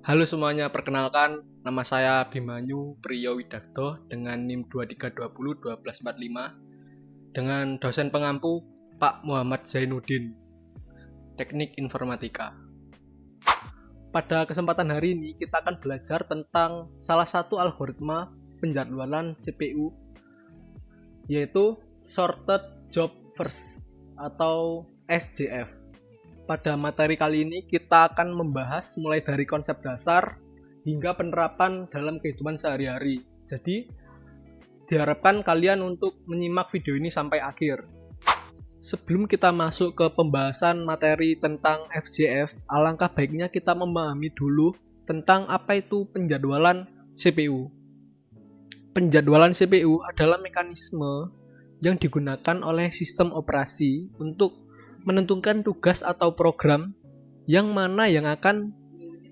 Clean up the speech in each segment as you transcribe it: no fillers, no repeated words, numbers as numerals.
Halo semuanya, perkenalkan nama saya Bimanyu Priyo Widakto dengan NIM 23201245 dengan dosen pengampu Pak Muhammad Zainuddin, Teknik Informatika. Pada kesempatan hari ini kita akan belajar tentang salah satu algoritma penjadwalan CPU, yaitu Sorted Job First atau SJF. Pada materi kali ini kita akan membahas mulai dari konsep dasar hingga penerapan dalam kehidupan sehari-hari. Jadi diharapkan kalian untuk menyimak video ini sampai akhir. Sebelum kita masuk ke pembahasan materi tentang FJF, alangkah baiknya kita memahami dulu tentang apa itu penjadwalan CPU. Penjadwalan CPU adalah mekanisme yang digunakan oleh sistem operasi untuk menentukan tugas atau program yang mana yang akan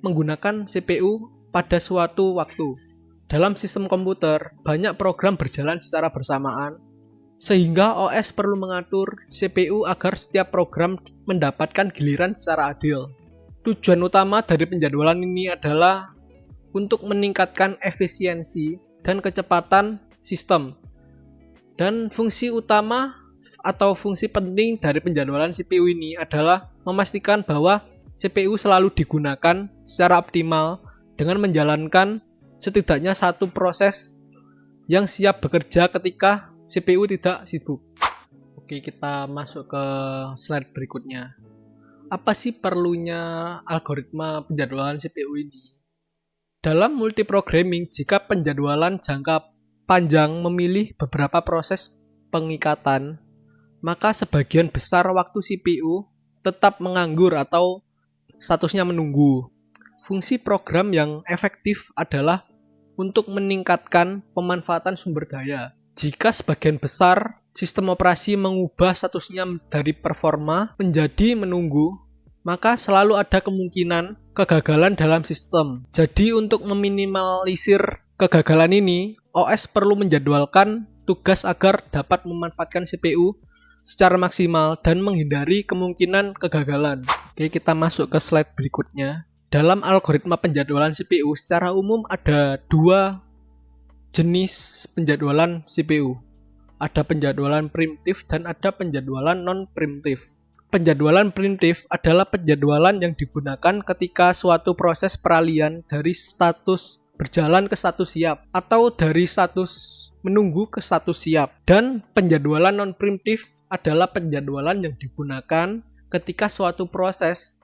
menggunakan CPU pada suatu waktu. Dalam sistem komputer, banyak program berjalan secara bersamaan, sehingga OS perlu mengatur CPU agar setiap program mendapatkan giliran secara adil. Tujuan utama dari penjadwalan ini adalah untuk meningkatkan efisiensi dan kecepatan sistem. Dan fungsi utama atau fungsi penting dari penjadwalan CPU ini adalah memastikan bahwa CPU selalu digunakan secara optimal dengan menjalankan setidaknya satu proses yang siap bekerja ketika CPU tidak sibuk. Oke, kita masuk ke slide berikutnya. Apa sih perlunya algoritma penjadwalan CPU ini? Dalam multiprogramming, jika penjadwalan jangka panjang memilih beberapa proses pengikatan, maka sebagian besar waktu CPU tetap menganggur atau statusnya menunggu. Fungsi program yang efektif adalah untuk meningkatkan pemanfaatan sumber daya. Jika sebagian besar sistem operasi mengubah statusnya dari performa menjadi menunggu, maka selalu ada kemungkinan kegagalan dalam sistem. Jadi untuk meminimalisir kegagalan ini, OS perlu menjadwalkan tugas agar dapat memanfaatkan CPU secara maksimal dan menghindari kemungkinan kegagalan. Oke, kita masuk ke slide berikutnya. Dalam algoritma penjadwalan CPU, secara umum ada dua jenis penjadwalan CPU. Ada penjadwalan primitif dan ada penjadwalan non-primitif. Penjadwalan primitif adalah penjadwalan yang digunakan ketika suatu proses peralihan dari status berjalan ke status siap atau dari status menunggu ke status siap. Dan penjadwalan non-primitif adalah penjadwalan yang digunakan ketika suatu proses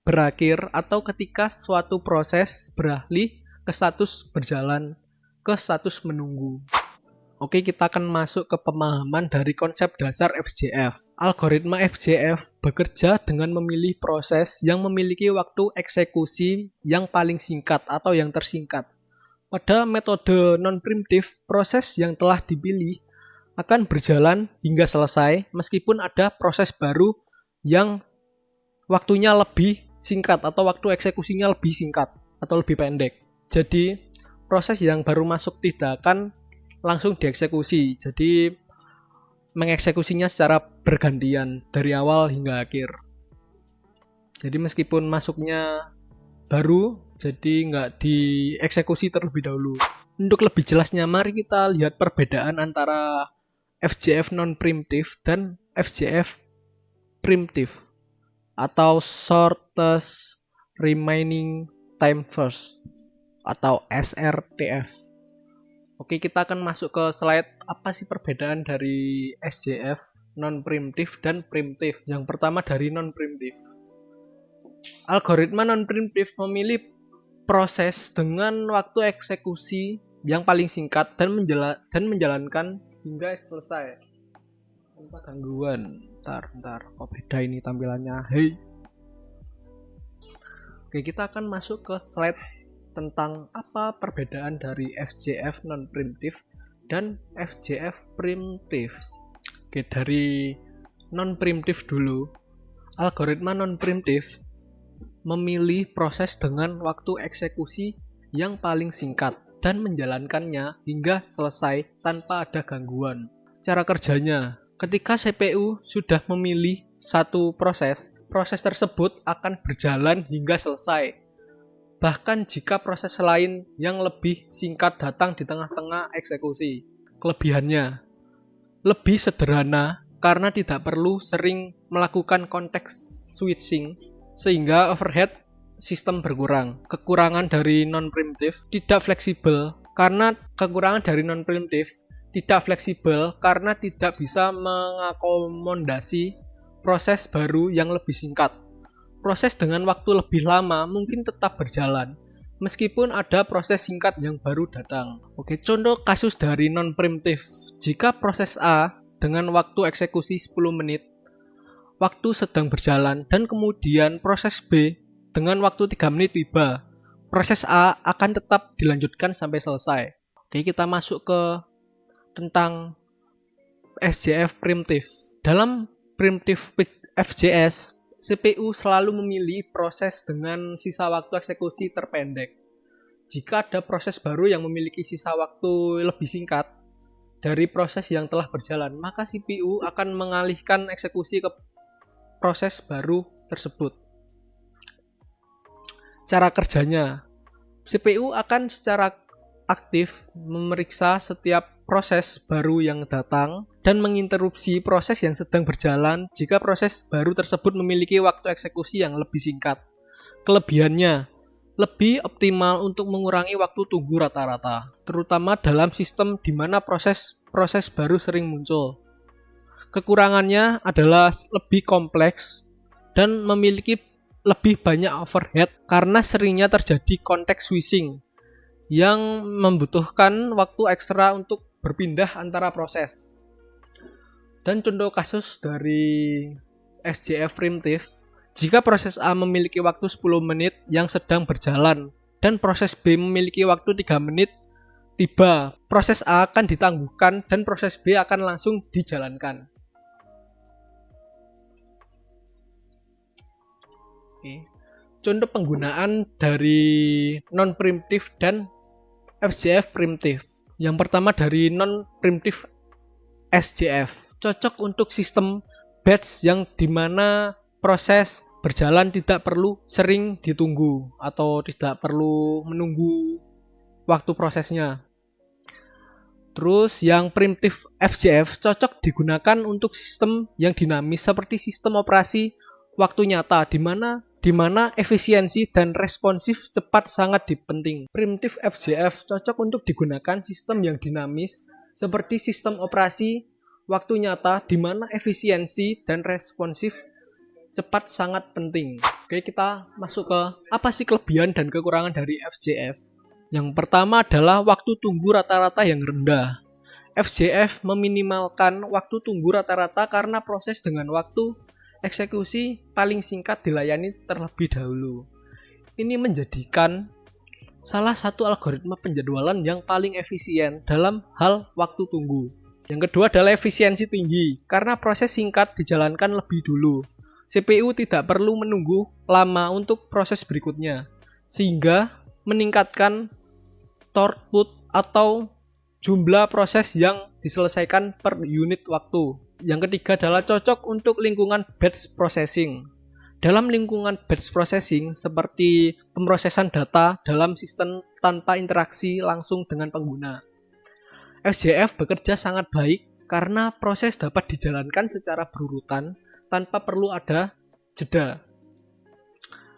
berakhir atau ketika suatu proses beralih ke status berjalan ke status menunggu. Oke, kita akan masuk ke pemahaman dari konsep dasar FJF. Algoritma FJF bekerja dengan memilih proses yang memiliki waktu eksekusi yang paling singkat atau yang tersingkat. Pada metode non-primitif, proses yang telah dipilih akan berjalan hingga selesai meskipun ada proses baru yang waktunya lebih singkat atau waktu eksekusinya lebih singkat atau lebih pendek. Jadi, proses yang baru masuk tidak akan langsung dieksekusi. Jadi mengeksekusinya secara bergantian dari awal hingga akhir. Jadi meskipun masuknya baru, jadi nggak dieksekusi terlebih dahulu. Untuk lebih jelasnya, mari kita lihat perbedaan antara FJF non-primitif dan FJF primitif atau Shortest Remaining Time First atau SRTF. Oke, kita akan masuk ke slide apa sih perbedaan dari SJF, non-primitif dan primitif. Yang pertama dari non-primitif. Algoritma non-primitif memilih proses dengan waktu eksekusi yang paling singkat dan menjalankan hingga selesai. Tanpa gangguan. Bentar, kok beda ini tampilannya. Hey. Oke, kita akan masuk ke slide tentang apa perbedaan dari FJF non-primitif dan FJF primitif. Oke, dari non-primitif dulu. Algoritma non-primitif memilih proses dengan waktu eksekusi yang paling singkat dan menjalankannya hingga selesai tanpa ada gangguan. Cara kerjanya, ketika CPU sudah memilih satu proses tersebut akan berjalan hingga selesai bahkan jika proses lain yang lebih singkat datang di tengah-tengah eksekusi. Kelebihannya, lebih sederhana karena tidak perlu sering melakukan konteks switching, sehingga overhead sistem berkurang. Kekurangan dari non-primitive, tidak fleksibel karena tidak bisa mengakomodasi proses baru yang lebih singkat. Proses dengan waktu lebih lama mungkin tetap berjalan, meskipun ada proses singkat yang baru datang. Oke, contoh kasus dari non-primitive. Jika proses A dengan waktu eksekusi 10 menit, waktu sedang berjalan, dan kemudian proses B dengan waktu 3 menit tiba, proses A akan tetap dilanjutkan sampai selesai. Oke, kita masuk ke tentang SJF primitive. Dalam primitive FJS, CPU selalu memilih proses dengan sisa waktu eksekusi terpendek. Jika ada proses baru yang memiliki sisa waktu lebih singkat dari proses yang telah berjalan, maka CPU akan mengalihkan eksekusi ke proses baru tersebut. Cara kerjanya, CPU akan secara aktif memeriksa setiap proses baru yang datang dan menginterupsi proses yang sedang berjalan jika proses baru tersebut memiliki waktu eksekusi yang lebih singkat. Kelebihannya, lebih optimal untuk mengurangi waktu tunggu rata-rata, terutama dalam sistem di mana proses baru sering muncul. Kekurangannya adalah lebih kompleks dan memiliki lebih banyak overhead karena seringnya terjadi konteks switching yang membutuhkan waktu ekstra untuk berpindah antara proses. Dan contoh kasus dari SJF primitive, jika proses A memiliki waktu 10 menit yang sedang berjalan dan proses B memiliki waktu 3 menit tiba, proses A akan ditangguhkan dan proses B akan langsung dijalankan. Contoh penggunaan dari non-primitive dan FJF primitive. Yang pertama dari non-primitive SJF, cocok untuk sistem batch yang dimana proses berjalan tidak perlu sering ditunggu atau tidak perlu menunggu waktu prosesnya. Terus yang primitive FJF cocok digunakan untuk sistem yang dinamis seperti sistem operasi waktu nyata di mana efisiensi dan responsif cepat sangat penting. Primitive FJF cocok untuk digunakan sistem yang dinamis seperti sistem operasi waktu nyata di mana efisiensi dan responsif cepat sangat penting. Oke, kita masuk ke apa sih kelebihan dan kekurangan dari FJF. Yang pertama adalah waktu tunggu rata-rata yang rendah. FJF meminimalkan waktu tunggu rata-rata karena proses dengan waktu eksekusi paling singkat dilayani terlebih dahulu. Ini menjadikan salah satu algoritma penjadwalan yang paling efisien dalam hal waktu tunggu. Yang kedua adalah efisiensi tinggi, karena proses singkat dijalankan lebih dulu. CPU tidak perlu menunggu lama untuk proses berikutnya, sehingga meningkatkan throughput atau jumlah proses yang diselesaikan per unit waktu. Yang ketiga adalah cocok untuk lingkungan batch processing. Dalam lingkungan batch processing seperti pemrosesan data dalam sistem tanpa interaksi langsung dengan pengguna, FJF bekerja sangat baik karena proses dapat dijalankan secara berurutan tanpa perlu ada jeda.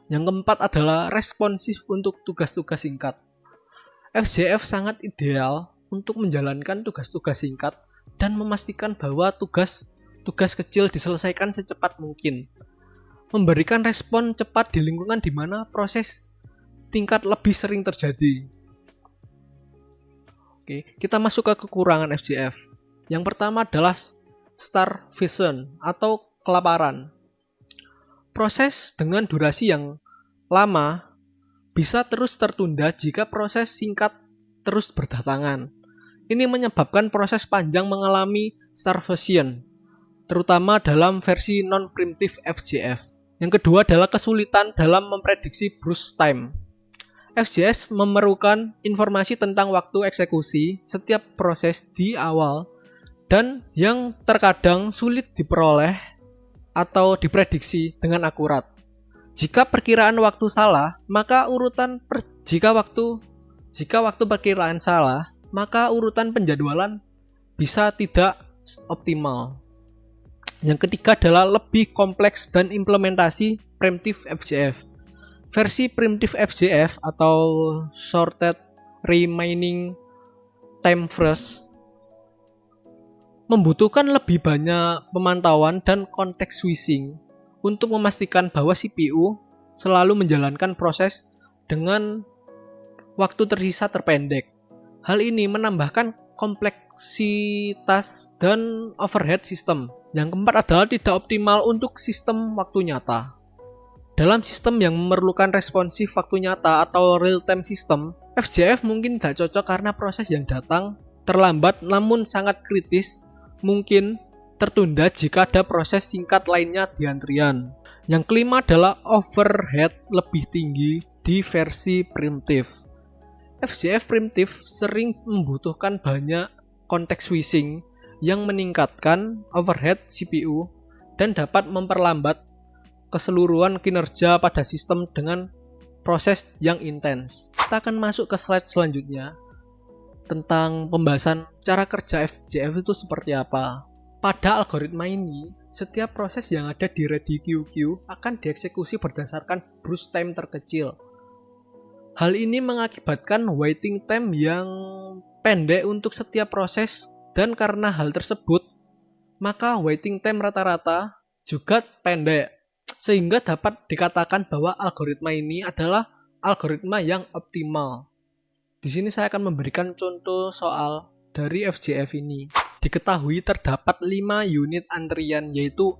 Yang keempat adalah responsif untuk tugas-tugas singkat. FJF sangat ideal untuk menjalankan tugas-tugas singkat dan memastikan bahwa tugas kecil diselesaikan secepat mungkin. Memberikan respon cepat di lingkungan di mana proses tingkat lebih sering terjadi. Oke, kita masuk ke kekurangan FJF. Yang pertama adalah starvation atau kelaparan. Proses dengan durasi yang lama bisa terus tertunda jika proses singkat terus berdatangan. Ini menyebabkan proses panjang mengalami starvation, terutama dalam versi non-primitive FJF. Yang kedua adalah kesulitan dalam memprediksi burst time. FJS memerlukan informasi tentang waktu eksekusi setiap proses di awal dan yang terkadang sulit diperoleh atau diprediksi dengan akurat. Jika perkiraan waktu salah, maka jika waktu perkiraan salah, maka urutan penjadwalan bisa tidak optimal. Yang ketiga adalah lebih kompleks dan implementasi primitive FGF. Versi primitive FGF atau Shorted Remaining Time First membutuhkan lebih banyak pemantauan dan context switching untuk memastikan bahwa CPU selalu menjalankan proses dengan waktu tersisa terpendek. Hal ini menambahkan kompleksitas dan overhead sistem. Yang keempat adalah tidak optimal untuk sistem waktu nyata. Dalam sistem yang memerlukan responsif waktu nyata atau real-time system, FGF mungkin tidak cocok karena proses yang datang terlambat namun sangat kritis mungkin tertunda jika ada proses singkat lainnya di antrian. Yang kelima adalah overhead lebih tinggi di versi primitive. FGF primitive sering membutuhkan banyak context switching yang meningkatkan overhead CPU dan dapat memperlambat keseluruhan kinerja pada sistem dengan proses yang intens. Kita akan masuk ke slide selanjutnya tentang pembahasan cara kerja FGF itu seperti apa. Pada algoritma ini, setiap proses yang ada di ready QQ akan dieksekusi berdasarkan burst time terkecil. Hal ini mengakibatkan waiting time yang pendek untuk setiap proses dan karena hal tersebut, maka waiting time rata-rata juga pendek. Sehingga dapat dikatakan bahwa algoritma ini adalah algoritma yang optimal. Di sini saya akan memberikan contoh soal dari FGF ini. Diketahui terdapat 5 unit antrian yaitu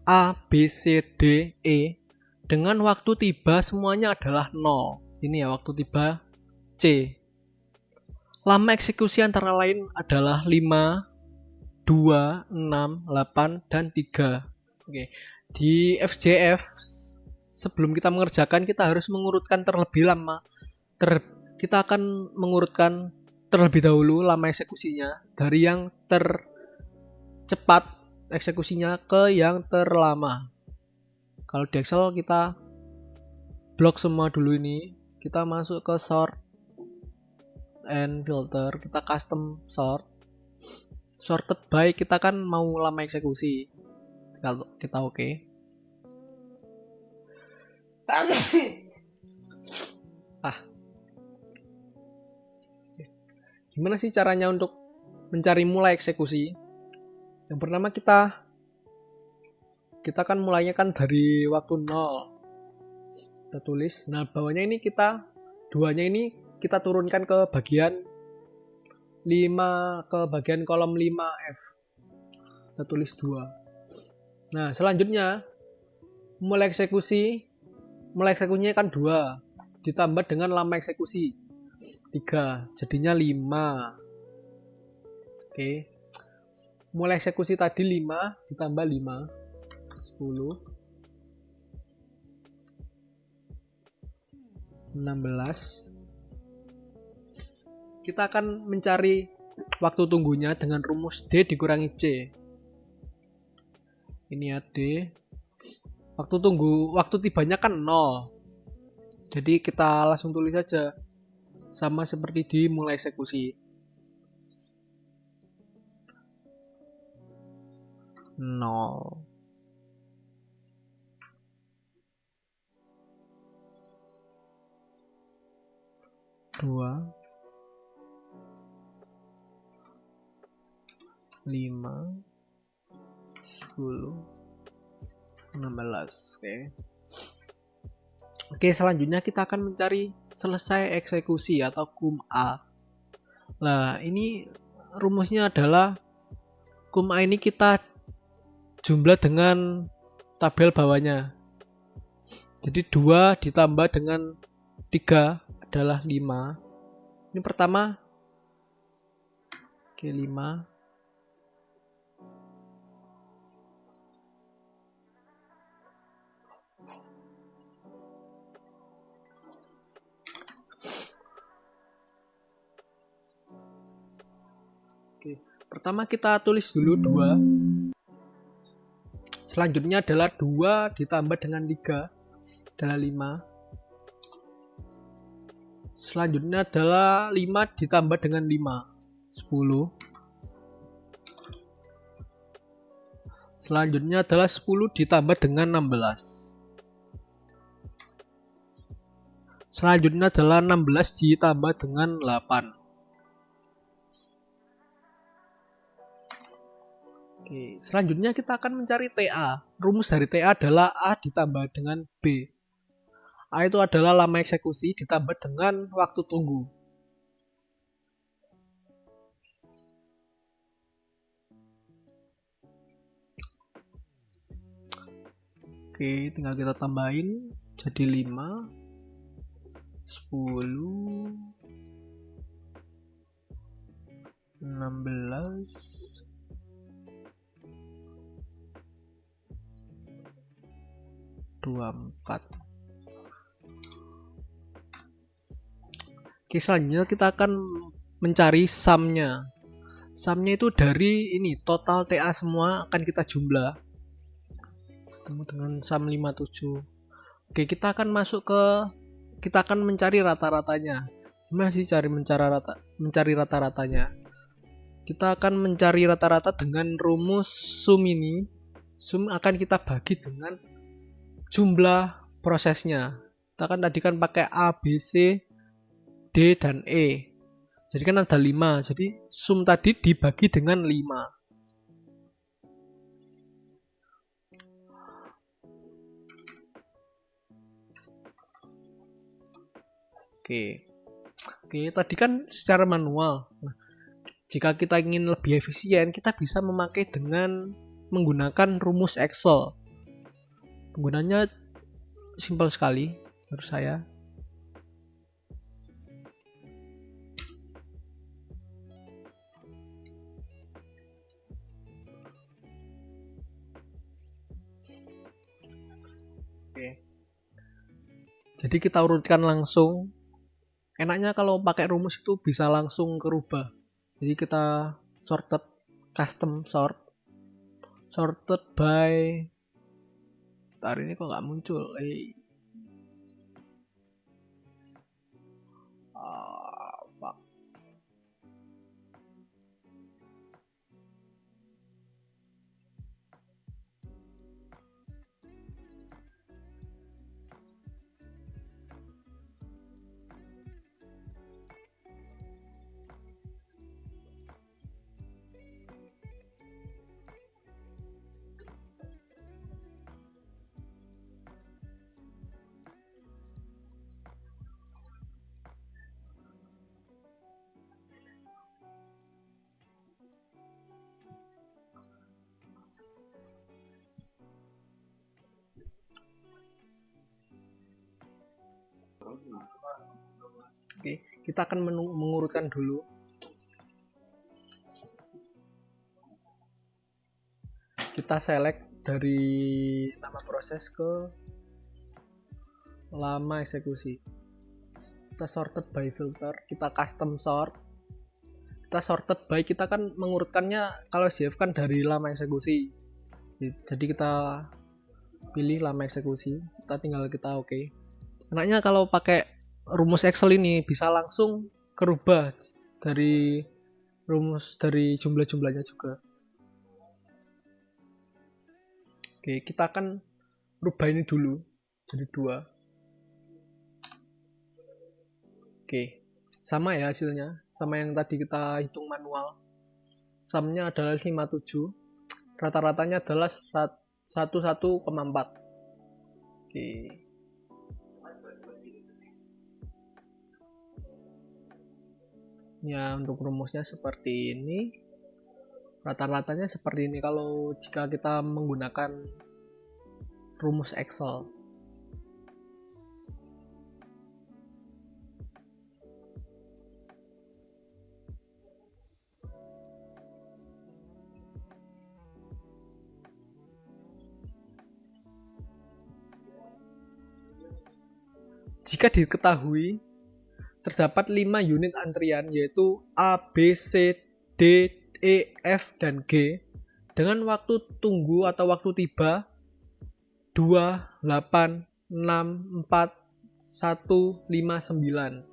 A, B, C, D, E dengan waktu tiba semuanya adalah 0. Ini ya waktu tiba C. Lama eksekusi antara lain adalah 5, 2, 6, 8, dan 3. Oke. Di FGF sebelum kita mengerjakan kita harus mengurutkan terlebih lama. Kita akan mengurutkan terlebih dahulu lama eksekusinya dari yang tercepat eksekusinya ke yang terlama. Kalau di Excel kita blok semua dulu ini, kita masuk ke sort and filter, kita custom sort. Sorted by kita kan mau lama eksekusi. Kalau kita oke. Gimana sih caranya untuk mencari mulai eksekusi? Yang pertama kita kan mulainya kan dari waktu 0. Kita tulis. Nah, bawahnya ini duanya ini kita turunkan ke bagian 5 ke bagian kolom 5F. Kita tulis 2. Nah, selanjutnya mulai eksekusinya kan 2 ditambah dengan lama eksekusi 3, jadinya 5. Oke. Mulai eksekusi tadi 5 ditambah 5 10 16. Kita akan mencari waktu tunggunya dengan rumus D dikurangi C. Ini ya D. Waktu tibanya kan 0. Jadi kita langsung tulis saja. Sama seperti di mulai eksekusi. 0. Dua. 5. 10. 16. Oke, selanjutnya kita akan mencari selesai eksekusi atau QUM-A. Nah, ini rumusnya adalah QUM-A ini kita jumlah dengan tabel bawahnya. Jadi 2 ditambah dengan 3 adalah 5. Ini pertama. Oke, 5. Pertama kita tulis dulu 2. Selanjutnya adalah 2 ditambah dengan 3. adalah 5. Selanjutnya adalah 5 ditambah dengan 5, 10. Selanjutnya adalah 10 ditambah dengan 16. Selanjutnya adalah 16 ditambah dengan 8. Oke, selanjutnya kita akan mencari TA. Rumus dari TA adalah A ditambah dengan B. A itu adalah lama eksekusi ditambah dengan waktu tunggu. Oke, tinggal kita tambahin jadi 5, 10, 16, 24. Oke, selanjutnya kita akan mencari sumnya. Sumnya itu dari ini, total TA semua akan kita jumlah. Ketemu dengan sum 57. Oke, kita akan mencari rata-ratanya. Gimana sih mencari rata-ratanya? Kita akan mencari rata-rata dengan rumus sum ini. Sum akan kita bagi dengan jumlah prosesnya. Kita kan tadi pakai A, B, C, D, dan E. Jadi kan ada 5. Jadi sum tadi dibagi dengan 5. Oke, tadi kan secara manual. Nah, jika kita ingin lebih efisien, kita bisa memakai dengan menggunakan rumus Excel. Penggunanya simpel sekali menurut saya. Oke. Jadi kita urutkan langsung. Enaknya kalau pakai rumus itu bisa langsung kerubah. Jadi kita custom sort, sorted by. Ntar ini kok nggak muncul. Fuck. Oke, kita akan mengurutkan dulu. Kita select dari nama proses ke lama eksekusi. Kita sorted by filter, kita custom sort. Kita sorted by, kita kan mengurutkannya kalau SJF kan dari lama eksekusi. Jadi kita pilih lama eksekusi, kita oke. Enaknya kalau pakai rumus Excel ini bisa langsung kerubah dari rumus dari jumlah-jumlahnya juga. Oke, kita akan rubah ini dulu jadi 2. Oke, sama ya hasilnya, sama yang tadi kita hitung manual. Sumnya adalah 57, rata-ratanya adalah 11,4. Oke. Ya, untuk rumusnya seperti ini. Rata-ratanya seperti ini kalau jika kita menggunakan rumus Excel. Jika diketahui terdapat 5 unit antrian yaitu A, B, C, D, E, F, dan G dengan waktu tunggu atau waktu tiba 2, 8, 641159.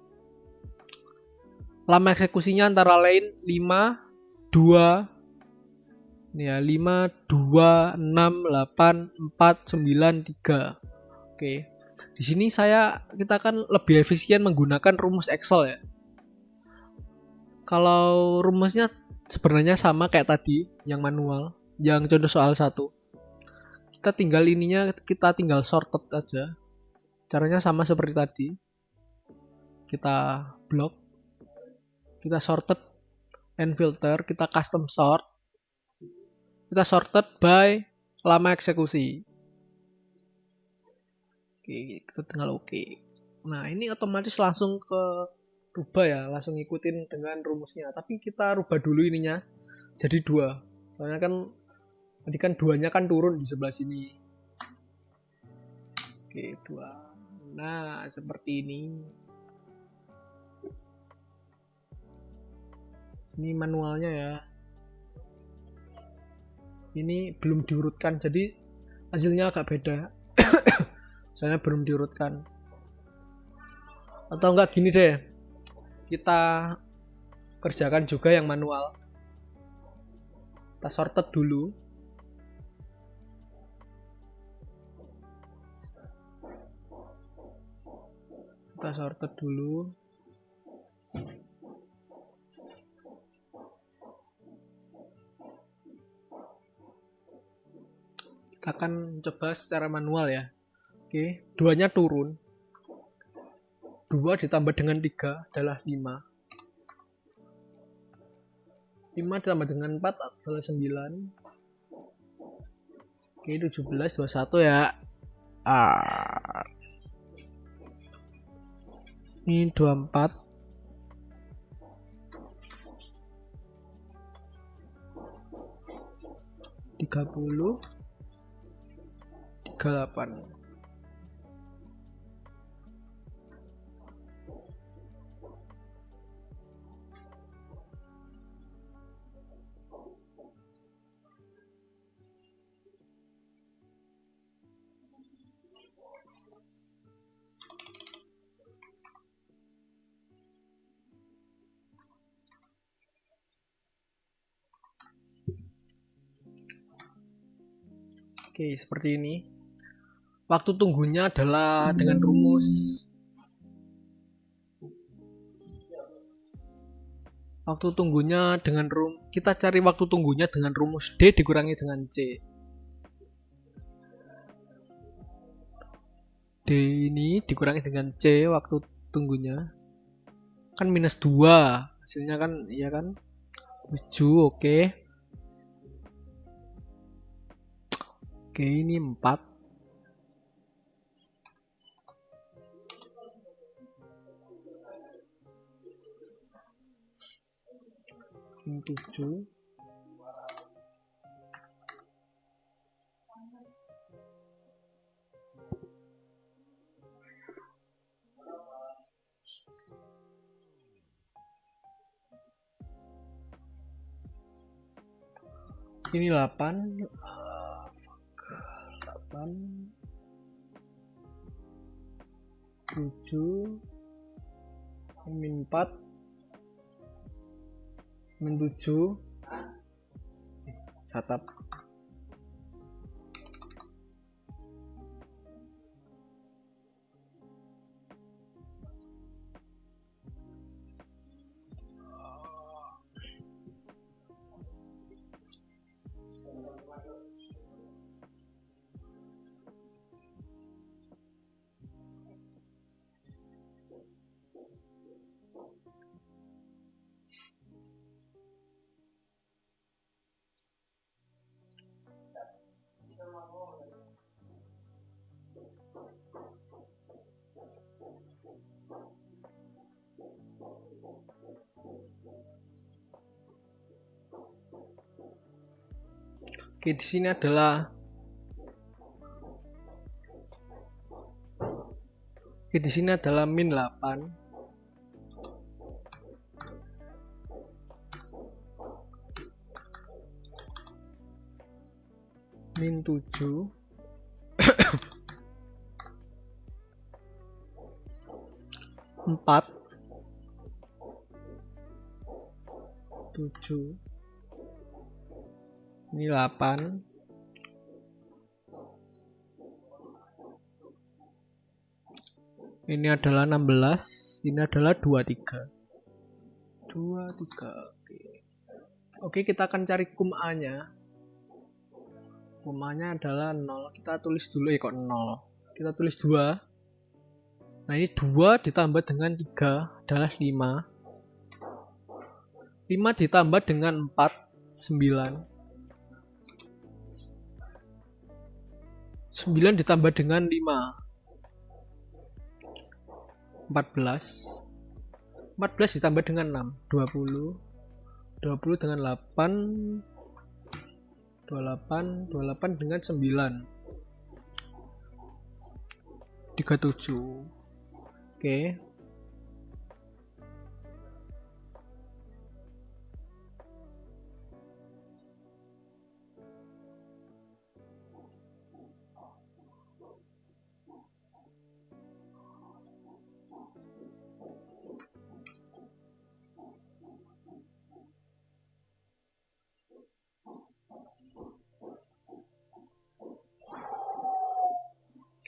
Lama eksekusinya antara lain 5 2 ya 5 2 6 8 4 9 3. Oke. Di sini kita akan lebih efisien menggunakan rumus Excel ya. Kalau rumusnya sebenarnya sama kayak tadi yang manual, yang contoh soal 1. Kita tinggal sorted aja. Caranya sama seperti tadi. Kita blok, kita sorted and filter, kita custom sort, kita sorted by lama eksekusi. Oke, kita tinggal oke. Nah, ini otomatis langsung ke rubah ya, langsung ngikutin dengan rumusnya. Tapi kita rubah dulu ininya jadi 2. Soalnya kan tadi kan 2-nya kan turun di sebelah sini. Oke, 2. Nah, seperti ini. Ini manualnya ya. Ini belum diurutkan, jadi hasilnya agak beda. Soalnya belum diurutkan. Atau enggak gini deh, kita kerjakan juga yang manual. Kita sorted dulu. Kita sorted dulu. Kita akan coba secara manual ya. Oke, 2-nya turun. 2 ditambah dengan 3 adalah 5. 5 ditambah dengan 4 adalah 9. Oke, 17, 21 ya. Ini 24. 30. 38. Oke, seperti ini. Waktu tunggunya adalah dengan rumus kita cari waktu tunggunya dengan rumus D dikurangi dengan C. D ini dikurangi dengan C waktu tunggunya. Kan minus 2. Hasilnya kan iya kan 7, oke. Oke, ini 4. Ini 7. Ini 8. 7 min 4 min 7 satap. Oke, di sini adalah min 8. Min 7. 4, 7, ini 8, ini adalah 16, ini adalah 23. Oke, kita akan cari kum A-nya. Kum A-nya adalah 0. Kita tulis dulu kok 0. Kita tulis 2. Nah, ini 2 ditambah dengan 3 adalah 5. 5 ditambah dengan 4, 9. 9 ditambah dengan 5, 14. 14 ditambah dengan 6, 20. 20 dengan 8, 28. 28 dengan 9, 37. Oke.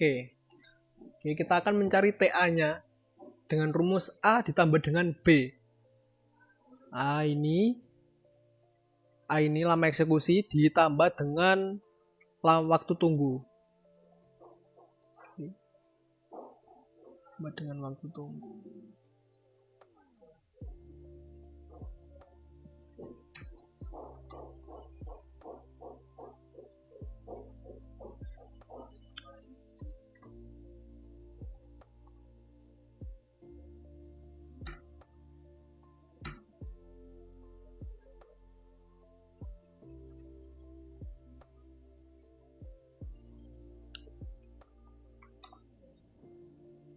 Oke, kita akan mencari TA-nya dengan rumus A ditambah dengan B. A ini lama eksekusi ditambah dengan waktu tunggu. Tambah dengan waktu tunggu.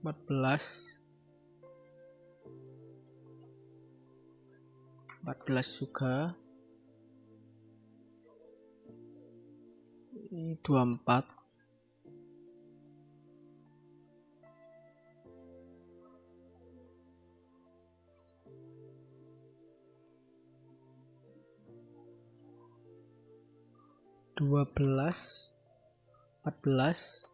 Empat belas juga. Ini 24. 12, 14,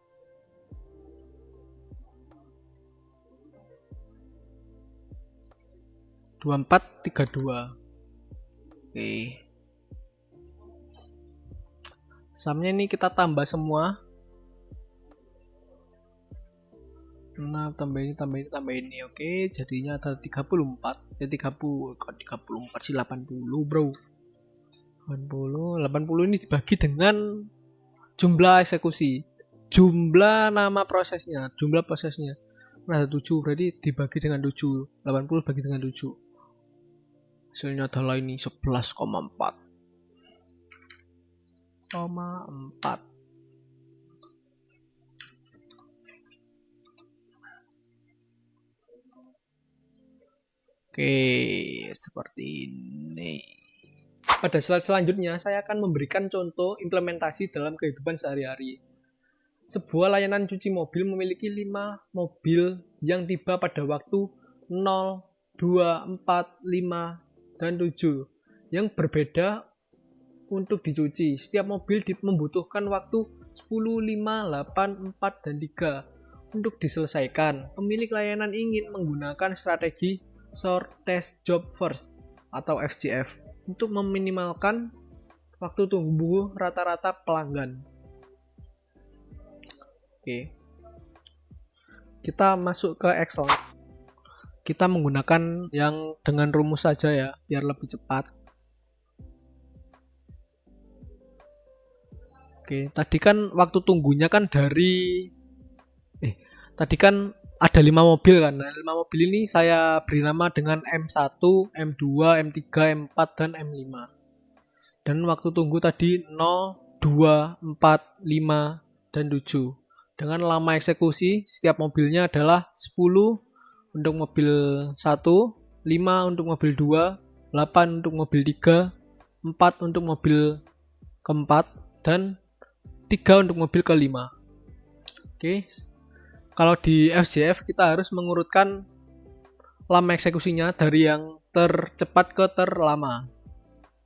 24, 32. Oke. Samnya ini kita tambah semua. Nah, tambah ini. Oke, jadinya ada 34. 30, kok 34 sih 80, bro. 80 ini dibagi dengan jumlah eksekusi. Jumlah nama prosesnya, jumlah prosesnya. Ada 7, berarti dibagi dengan 7. 80 bagi dengan 7. Hasilnya adalah ini 11,4. Oke, seperti ini. Pada slide selanjutnya, saya akan memberikan contoh implementasi dalam kehidupan sehari-hari. Sebuah layanan cuci mobil memiliki 5 mobil yang tiba pada waktu 0, 2, 4, 5, dan 7 yang berbeda untuk dicuci. Setiap mobil membutuhkan waktu 10, 5, 8, 4, dan 3 untuk diselesaikan. Pemilik layanan ingin menggunakan strategi Shortest Job First atau FJF untuk meminimalkan waktu tunggu rata-rata pelanggan. Oke. Kita masuk ke Excel. Kita menggunakan yang dengan rumus saja ya, biar lebih cepat. Oke, tadi kan waktu tunggunya kan tadi kan ada 5 mobil kan. Nah, 5 mobil ini saya beri nama dengan M1, M2, M3, M4, dan M5. Dan waktu tunggu tadi 0, 2, 4, 5, dan 7. Dengan lama eksekusi setiap mobilnya adalah 10 untuk mobil 1, 5 untuk mobil 2, 8 untuk mobil 3, 4 untuk mobil keempat, dan 3 untuk mobil kelima. Oke. Kalau di FJF kita harus mengurutkan lama eksekusinya dari yang tercepat ke terlama.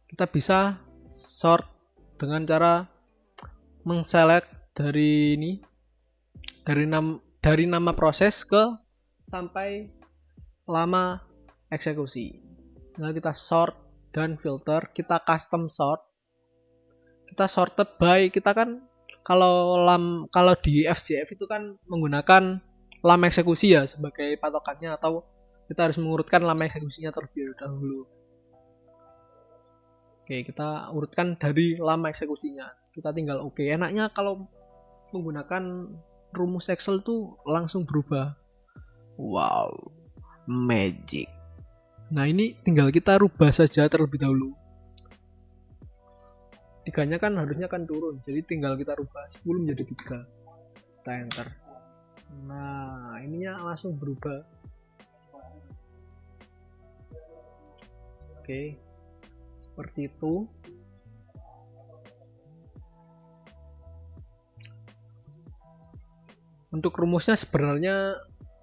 Kita bisa sort dengan cara mengselect dari ini, dari nama proses ke sampai lama eksekusi. Nah, kita sort dan filter, kita custom sort. Kita sorted by, kita kan kalau di FJF itu kan menggunakan lama eksekusi ya sebagai patokannya, atau kita harus mengurutkan lama eksekusinya terlebih dahulu. Oke, kita urutkan dari lama eksekusinya. Kita tinggal oke. Enaknya kalau menggunakan rumus Excel tuh langsung berubah. Wow, magic. Nah, ini tinggal kita rubah saja terlebih dahulu. 3-nya kan harusnya kan turun, jadi tinggal kita rubah 10 menjadi 3. Kita enter. Nah, ininya langsung berubah. Oke, seperti itu. Untuk rumusnya sebenarnya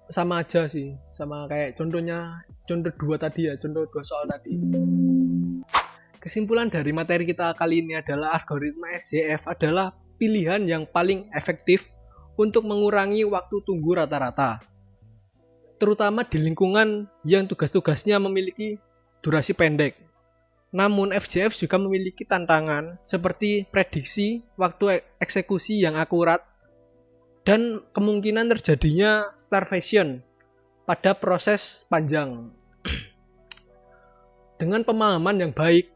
sama aja sih, sama kayak contoh 2 tadi ya, contoh 2 soal tadi. Kesimpulan dari materi kita kali ini adalah algoritma FJF adalah pilihan yang paling efektif untuk mengurangi waktu tunggu rata-rata, terutama di lingkungan yang tugas-tugasnya memiliki durasi pendek. Namun FJF juga memiliki tantangan seperti prediksi waktu eksekusi yang akurat dan kemungkinan terjadinya starvation pada proses panjang. Dengan pemahaman yang baik,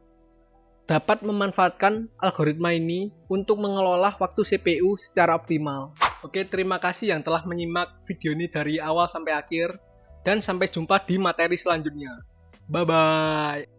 dapat memanfaatkan algoritma ini untuk mengelola waktu CPU secara optimal. Oke, terima kasih yang telah menyimak video ini dari awal sampai akhir, dan sampai jumpa di materi selanjutnya. Bye-bye.